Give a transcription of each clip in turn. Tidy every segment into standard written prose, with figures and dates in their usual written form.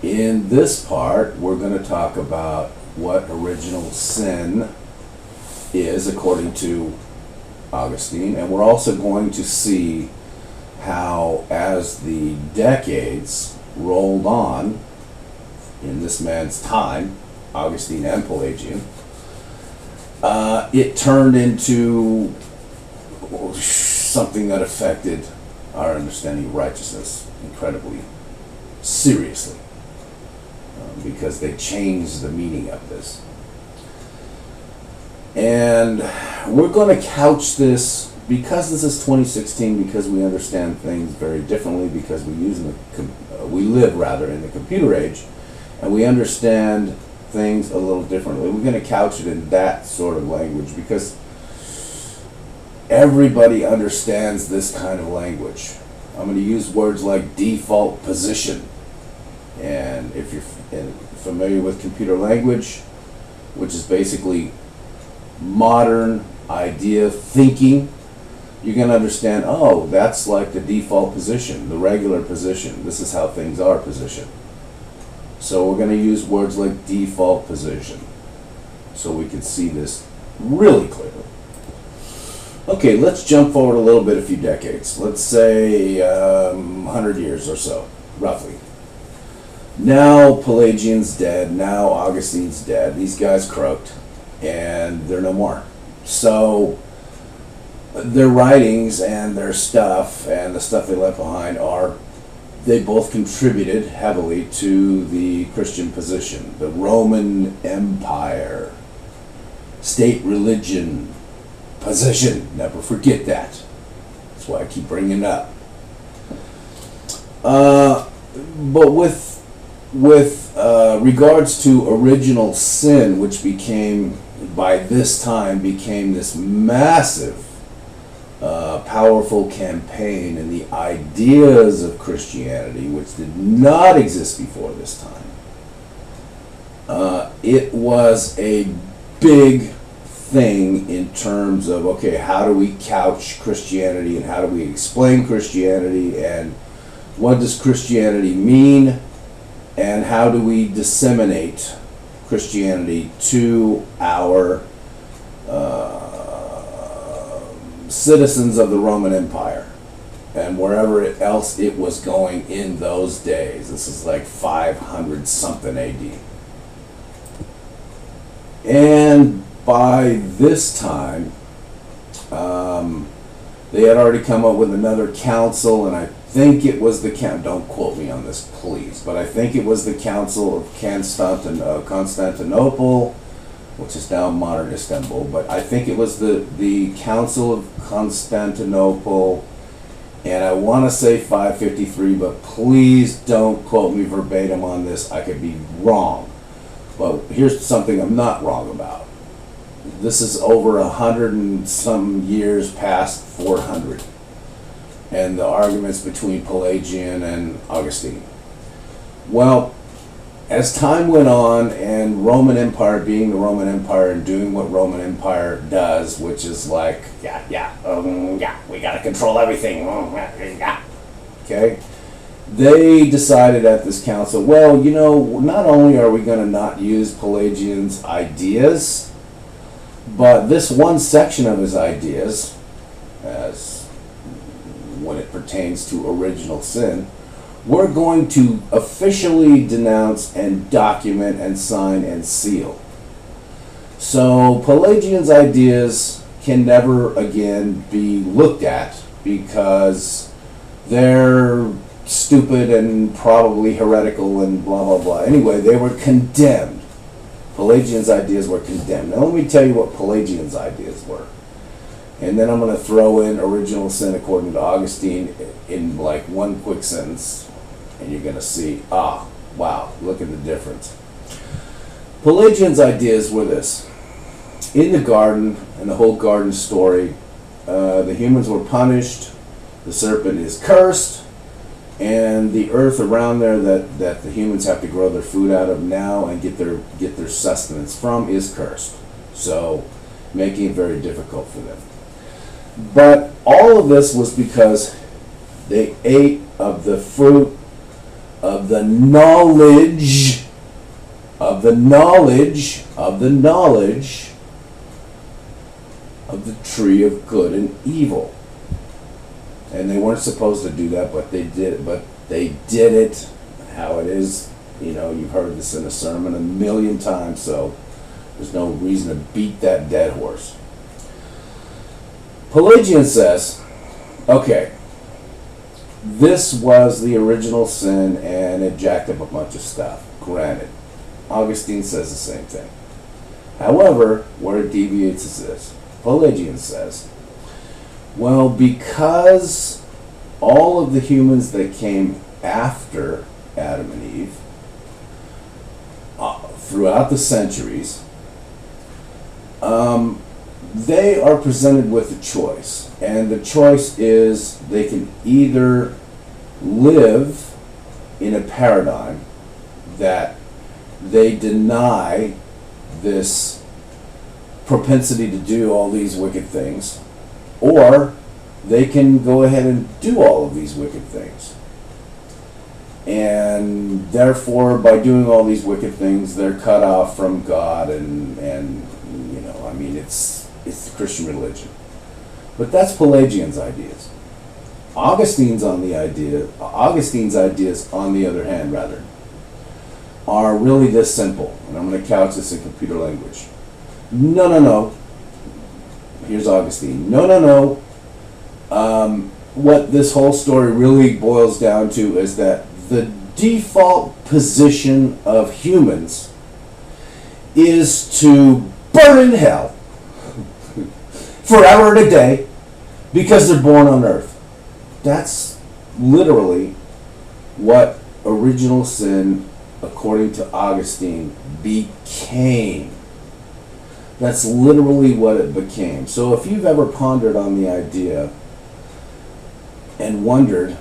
In this part, we're going to talk about what original sin is according to Augustine, and we're also going to see how, as the decades rolled on in this man's time, Augustine and Pelagian, it turned into something that affected our understanding of righteousness incredibly seriously, because they changed the meaning of this. And we're going to couch this, because this is 2016, because we understand things very differently, because we live in the computer age, and we understand things a little differently. We're going to couch it in that sort of language because everybody understands this kind of language. I'm going to use words like default position. And if you're familiar with computer language, which is basically modern idea thinking, you're going to understand, oh, that's like the default position, the regular position. This is how things are position. So we're going to use words like default position so we can see this really clearly. Okay, let's jump forward a little bit, a few decades. Let's say 100 years or so, roughly. Now Pelagian's dead, now Augustine's dead. These guys croaked, and they're no more. So their writings and their stuff and the stuff they left behind they both contributed heavily to the Christian position, the Roman Empire, state religion position. Never forget that. That's why I keep bringing it up. But with regards to original sin, which by this time became this massive powerful campaign in the ideas of Christianity, which did not exist before this time. It was a big thing in terms of, okay, how do we couch Christianity and how do we explain Christianity and what does Christianity mean and how do we disseminate Christianity to our citizens of the Roman Empire and wherever else it was going in those days. This is like 500 something AD. And by this time, they had already come up with another council, and I think it was don't quote me on this please, but I think it was the Council of Constantinople, which is now modern Istanbul, but I think it was the Council of Constantinople, and I want to say 553, but please don't quote me verbatim on this. I could be wrong. But here's something I'm not wrong about. This is over 100 and some years past 400, and the arguments between Pelagian and Augustine. Well, as time went on, and Roman Empire being the Roman Empire and doing what Roman Empire does, which is like, we gotta control everything. Okay? They decided at this council, well, not only are we going to not use Pelagian's ideas, but this one section of his ideas, as when it pertains to original sin, we're going to officially denounce and document and sign and seal. So Pelagian's ideas can never again be looked at because they're stupid and probably heretical and blah, blah, blah. Anyway, they were condemned. Pelagian's ideas were condemned. Now let me tell you what Pelagian's ideas were. And then I'm going to throw in original sin according to Augustine in like one quick sentence. And you're going to see, wow, look at the difference. Pelagian's ideas were this. In the garden, and the whole garden story, the humans were punished, the serpent is cursed, and the earth around there that the humans have to grow their food out of now and get their sustenance from is cursed. So making it very difficult for them. But all of this was because they ate of the fruit of the knowledge of the knowledge of the knowledge of the tree of good and evil. And they weren't supposed to do that, but they did. But they did it. How it is, you've heard this in a sermon a million times, so there's no reason to beat that dead horse. Pelagian says, okay, this was the original sin and it jacked up a bunch of stuff. Granted. Augustine says the same thing. However, where it deviates is this. Pelagian says, well, because all of the humans that came after Adam and Eve, throughout the centuries, they are presented with a choice. And the choice is they can either live in a paradigm that they deny this propensity to do all these wicked things, or they can go ahead and do all of these wicked things. And therefore, by doing all these wicked things, they're cut off from God, and it's the Christian religion. But that's Pelagian's ideas. Augustine's ideas, on the other hand, are really this simple. And I'm going to couch this in computer language. No. Here's Augustine. No. What this whole story really boils down to is that the default position of humans is to burn in hell forever and a day because they're born on earth. That's literally what original sin, according to Augustine, became. That's literally what it became. So if you've ever pondered on the idea and wondered,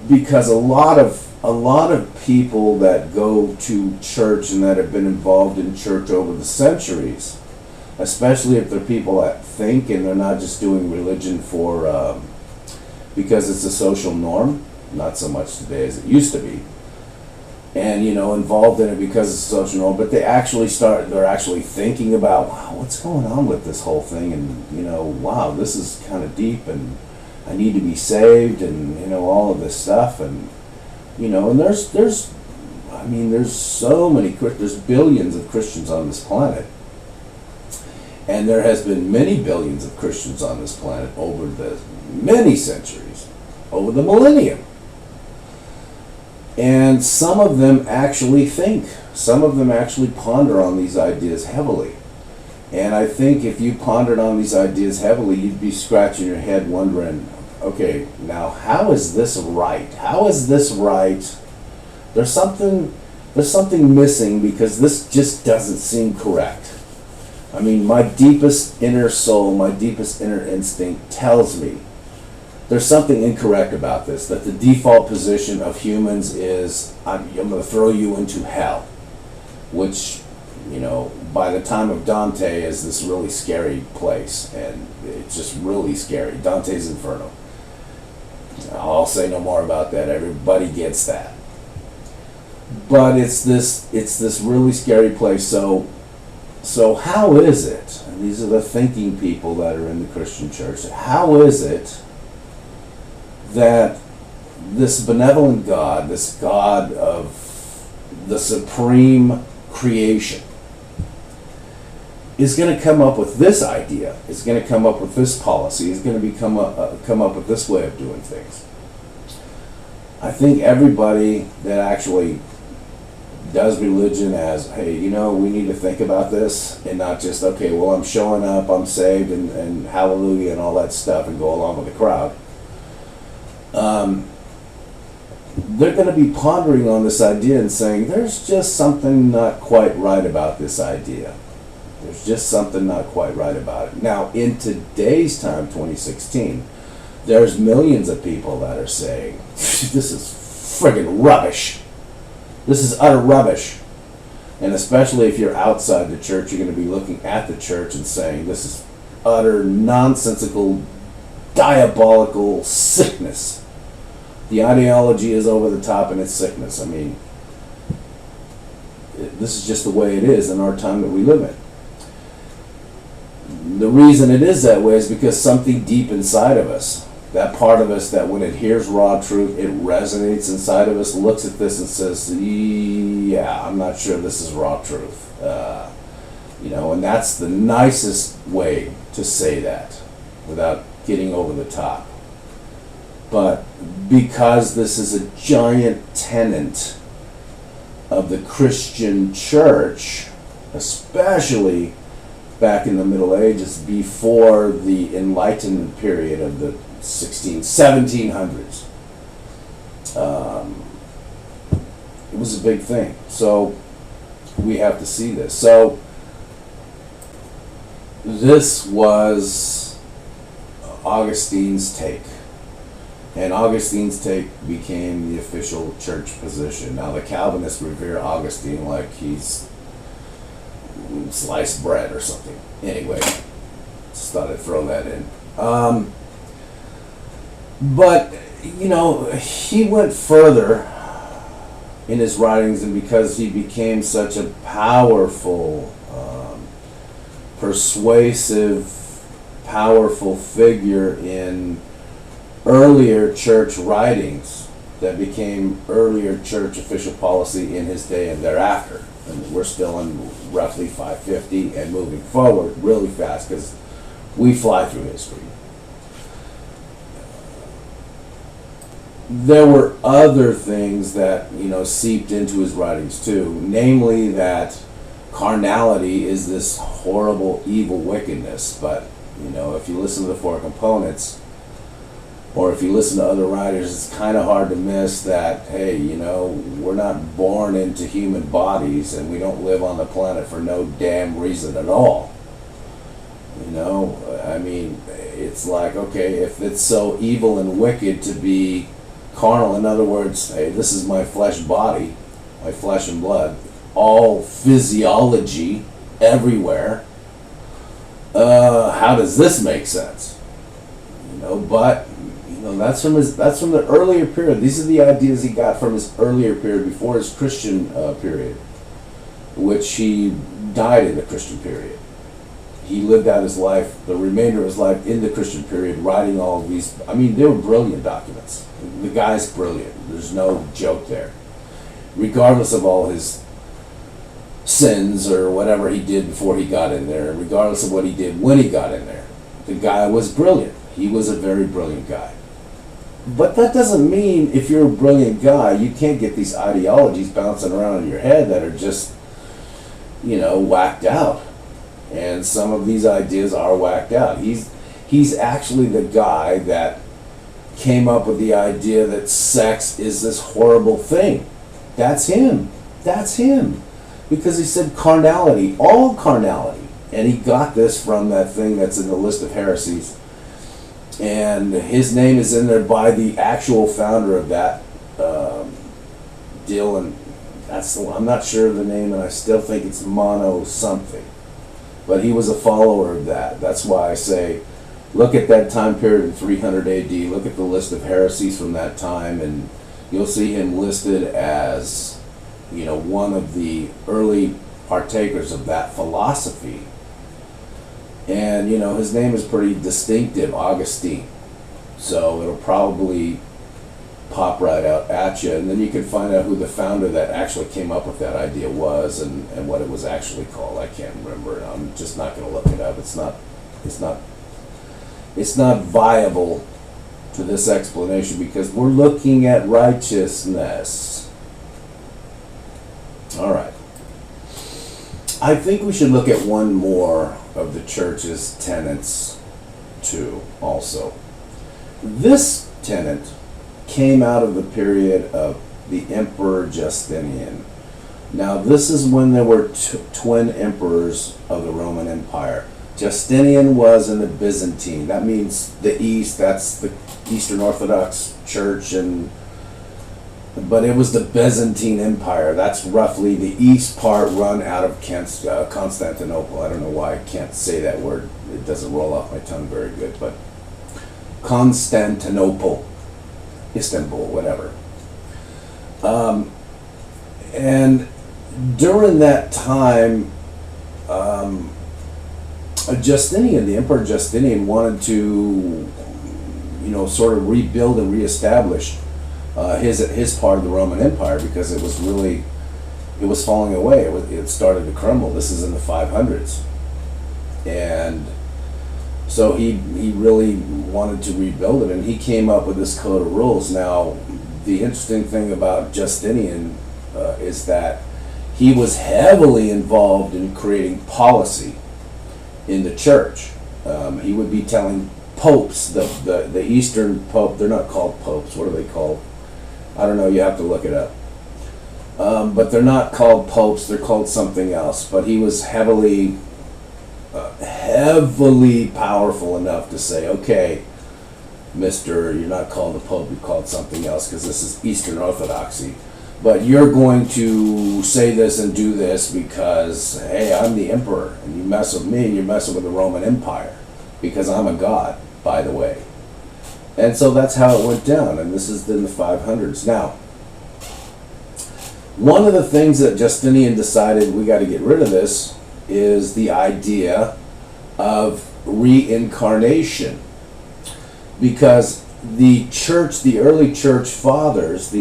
because a lot of people that go to church and that have been involved in church over the centuries, especially if they're people that think and they're not just doing religion for because it's a social norm, not so much today as it used to be, and involved in it because it's a social norm, but they're actually thinking about, wow, what's going on with this whole thing, and wow, this is kind of deep, and I need to be saved, and all of this stuff, and and there's so many, there's billions of Christians on this planet, and there has been many billions of Christians on this planet over the many centuries, over the millennium. And some of them actually think, some of them actually ponder on these ideas heavily. And I think if you pondered on these ideas heavily, you'd be scratching your head wondering, okay, now how is this right? How is this right? There's something missing, because this just doesn't seem correct. I mean, my deepest inner soul, my deepest inner instinct tells me there's something incorrect about this, that the default position of humans is, I'm going to throw you into hell, which, by the time of Dante is this really scary place, and it's just really scary. Dante's Inferno. I'll say no more about that. Everybody gets that. But it's this really scary place. So how is it, and these are the thinking people that are in the Christian church, how is it that this benevolent God, this God of the supreme creation, is going to come up with this idea, is going to come up with this policy, is going to come up with this way of doing things? I think everybody that actually does religion as, hey, we need to think about this, and not just, okay, well, I'm showing up, I'm saved, and hallelujah, and all that stuff, and go along with the crowd. They're going to be pondering on this idea and saying, there's just something not quite right about this idea. There's just something not quite right about it. Now, in today's time, 2016, there's millions of people that are saying, this is friggin' rubbish. This is utter rubbish. And especially if you're outside the church, you're going to be looking at the church and saying, this is utter nonsensical, diabolical sickness The ideology is over the top and it's sickness. I mean, this is just the way it is in our time that we live in. The reason it is that way is because something deep inside of us, that part of us that when it hears raw truth, it resonates inside of us, looks at this and says, yeah, I'm not sure this is raw truth. And that's the nicest way to say that without getting over the top. But because this is a giant tenet of the Christian church, especially back in the Middle Ages, before the Enlightenment period of the 1700s. It was a big thing. So we have to see this. So this was Augustine's take. And Augustine's take became the official church position. Now the Calvinists revere Augustine like he's sliced bread or something. Anyway, just thought I'd throw that in. But, he went further in his writings, and because he became such a powerful, persuasive, powerful figure in earlier church writings that became earlier church official policy in his day and thereafter. And we're still in roughly 550 and moving forward really fast because we fly through history. There were other things that, seeped into his writings too, namely that carnality is this horrible, evil wickedness. But, if you listen to the four components, or if you listen to other writers, it's kind of hard to miss that, hey, we're not born into human bodies and we don't live on the planet for no damn reason at all. I mean, it's like, okay, if it's so evil and wicked to be carnal, in other words, hey, this is my flesh body, my flesh and blood, all physiology everywhere, how does this make sense? But that's from the earlier period. These are the ideas he got from his earlier period, before his Christian period, which he died in the Christian period. He lived out his life, the remainder of his life, in the Christian period, writing all of these. I mean, they were brilliant documents. The guy's brilliant. There's no joke there. Regardless of all his sins or whatever he did before he got in there, regardless of what he did when he got in there, the guy was brilliant. He was a very brilliant guy. But that doesn't mean if you're a brilliant guy, you can't get these ideologies bouncing around in your head that are just, whacked out. And some of these ideas are whacked out. He's actually the guy that came up with the idea that sex is this horrible thing. That's him. That's him. Because he said carnality, all carnality. And he got this from that thing that's in the list of heresies. And his name is in there by the actual founder of that deal. And that's the one. I'm not sure of the name, and I still think it's Mono something. But he was a follower of that. That's why I say, look at that time period in 300 AD. Look at the list of heresies from that time, and you'll see him listed as, one of the early partakers of that philosophy. And, his name is pretty distinctive, Augustine. So it'll probably pop right out at you. And then you can find out who the founder that actually came up with that idea was and what it was actually called. I can't remember. I'm just not going to look it up. It's not viable to this explanation because we're looking at righteousness. All right. I think we should look at one more of the church's tenets too also. This tenet came out of the period of the Emperor Justinian. Now this is when there were twin emperors of the Roman Empire. Justinian was in the Byzantine. That means the East, that's the Eastern Orthodox Church, but it was the Byzantine Empire. That's roughly the east part run out of Constantinople. I don't know why I can't say that word. It doesn't roll off my tongue very good, but Constantinople. Istanbul, whatever. And during that time, Justinian, the Emperor Justinian, wanted to, sort of rebuild and reestablish his part of the Roman Empire, because it was falling away. It started to crumble. This is in the 500s, and so he really wanted to rebuild it, and he came up with this code of rules. Now, the interesting thing about Justinian is that he was heavily involved in creating policy in the church. He would be telling popes, the Eastern Pope, they're not called popes, what are they called? I don't know, you have to look it up. But they're not called popes, they're called something else. But he was heavily powerful enough to say, okay, mister, you're not called a pope, you're called something else, because this is Eastern Orthodoxy. But you're going to say this and do this because, hey, I'm the emperor, and you mess with me, you're messing with the Roman Empire, because I'm a god, by the way. And so that's how it went down, and this is in the 500s. Now, one of the things that Justinian decided we got to get rid of this is the idea of reincarnation, because the earlier church fathers,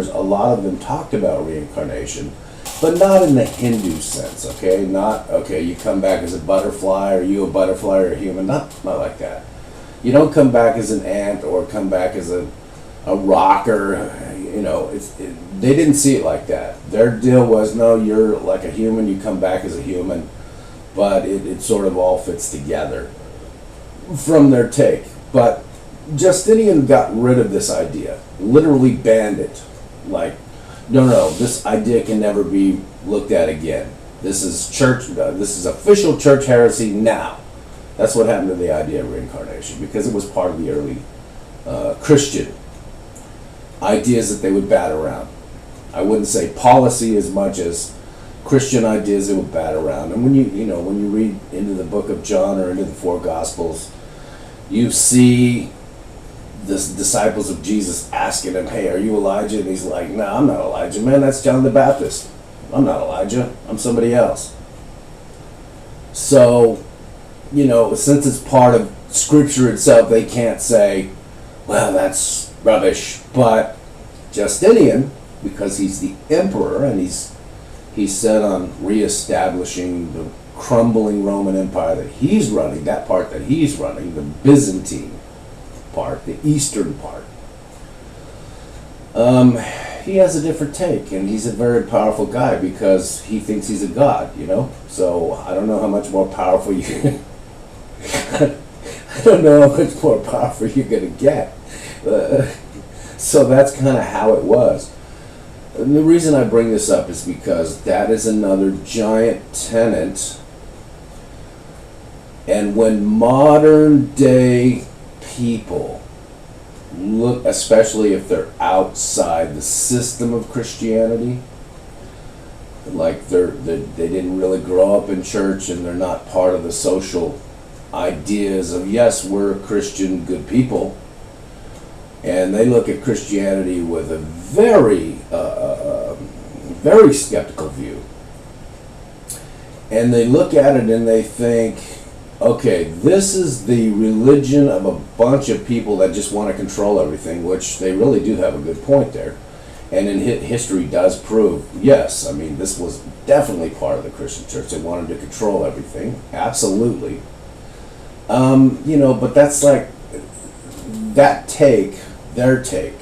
a lot of them talked about reincarnation, but not in the Hindu sense, okay? Not, okay, you come back as a butterfly, or you a butterfly or a human, not like that. You don't come back as an ant or come back as a rocker, they didn't see it like that. Their deal was, no, you're like a human, you come back as a human, but it sort of all fits together from their take. But Justinian got rid of this idea, literally banned it. Like, no, this idea can never be looked at again. This is official church heresy now. That's what happened to the idea of reincarnation, because it was part of the early Christian ideas that they would bat around. I wouldn't say policy as much as Christian ideas they would bat around. And when you read into the book of John or into the four Gospels, you see the disciples of Jesus asking him, hey, are you Elijah? And he's like, no, I'm not Elijah, man, that's John the Baptist. I'm not Elijah, I'm somebody else. So, since it's part of Scripture itself, they can't say, well, that's rubbish. But Justinian, because he's the emperor and he's set on reestablishing the crumbling Roman Empire that he's running, that part that he's running, the Byzantine part, the eastern part, he has a different take, and he's a very powerful guy because he thinks he's a god, so I don't know how much more powerful you I don't know how much more powerful you're gonna get. So that's kind of how it was. And the reason I bring this up is because that is another giant tenet. And when modern day people look, especially if they're outside the system of Christianity, like they didn't really grow up in church and they're not part of the social ideas of, yes, we're Christian good people, and they look at Christianity with a very very skeptical view, and they look at it and they think, okay, this is the religion of a bunch of people that just want to control everything, which they really do have a good point there. And in history does prove, yes, I mean, this was definitely part of the Christian church. They wanted to control everything, absolutely. But that's like, their take,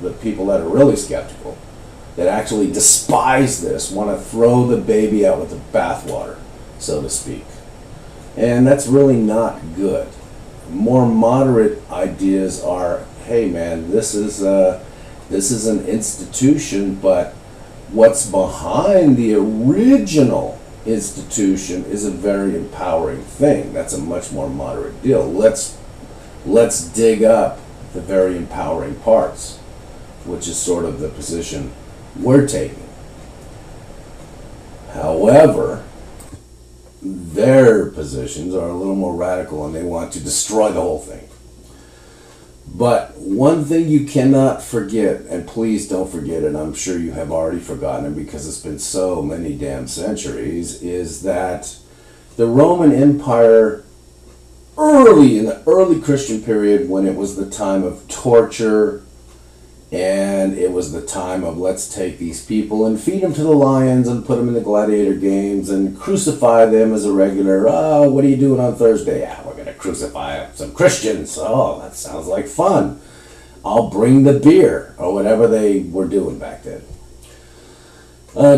the people that are really skeptical, that actually despise this, want to throw the baby out with the bathwater, so to speak. And that's really not good. More moderate ideas are, hey man, this is an institution, but what's behind the original institution is a very empowering thing. That's a much more moderate deal. Let's dig up the very empowering parts, which is sort of the position we're taking. However, their positions are a little more radical and they want to destroy the whole thing. But one thing you cannot forget, and please don't forget it, I'm sure you have already forgotten it because it's been so many damn centuries, is that the Roman Empire, in the early Christian period, when it was the time of torture, and it was the time of let's take these people and feed them to the lions and put them in the gladiator games and crucify them as a regular, oh, what are you doing on Thursday? Yeah, we're going to crucify some Christians. Oh, that sounds like fun. I'll bring the beer, or whatever they were doing back then.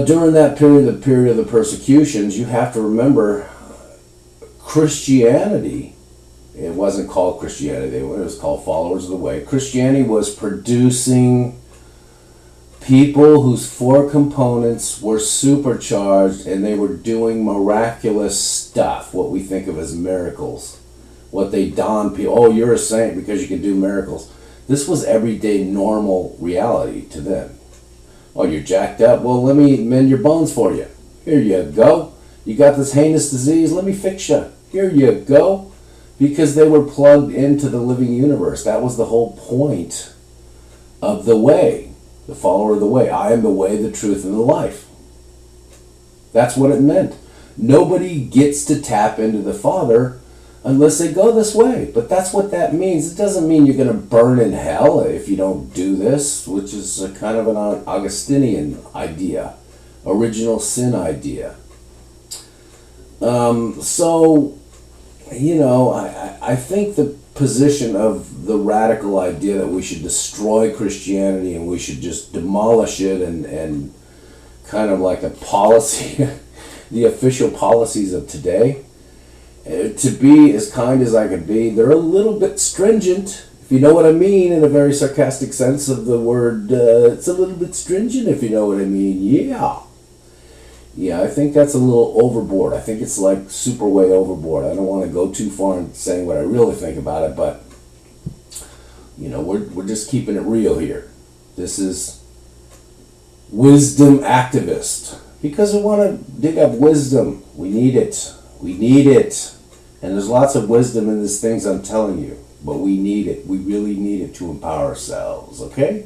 During that period, the period of the persecutions, you have to remember Christianity. It wasn't called Christianity, it was called Followers of the Way. Christianity was producing people whose four components were supercharged and they were doing miraculous stuff, what we think of as miracles. What they don people, oh, you're a saint because you can do miracles. This was everyday normal reality to them. Oh, you're jacked up? Well, let me mend your bones for you. Here you go. You got this heinous disease? Let me fix you. Here you go. Because they were plugged into the living universe. That was the whole point of the way, the follower of the way. I am the way, the truth, and the life. That's what it meant. Nobody gets to tap into the Father unless they go this way. But that's what that means. It doesn't mean you're going to burn in hell if you don't do this, which is a kind of an Augustinian idea, original sin idea. I think the position of the radical idea that we should destroy Christianity and we should just demolish it and kind of like a policy, the official policies of today, to be as kind as I could be, they're a little bit stringent, if you know what I mean, in a very sarcastic sense of the word. It's a little bit stringent, if you know what I mean. Yeah, I think that's a little overboard. I think it's like super way overboard. I don't want to go too far in saying what I really think about it, but we're just keeping it real here. This is wisdom activist because we want to dig up wisdom. We need it. We need it. And there's lots of wisdom in these things I'm telling you, but we need it. We really need it to empower ourselves, okay?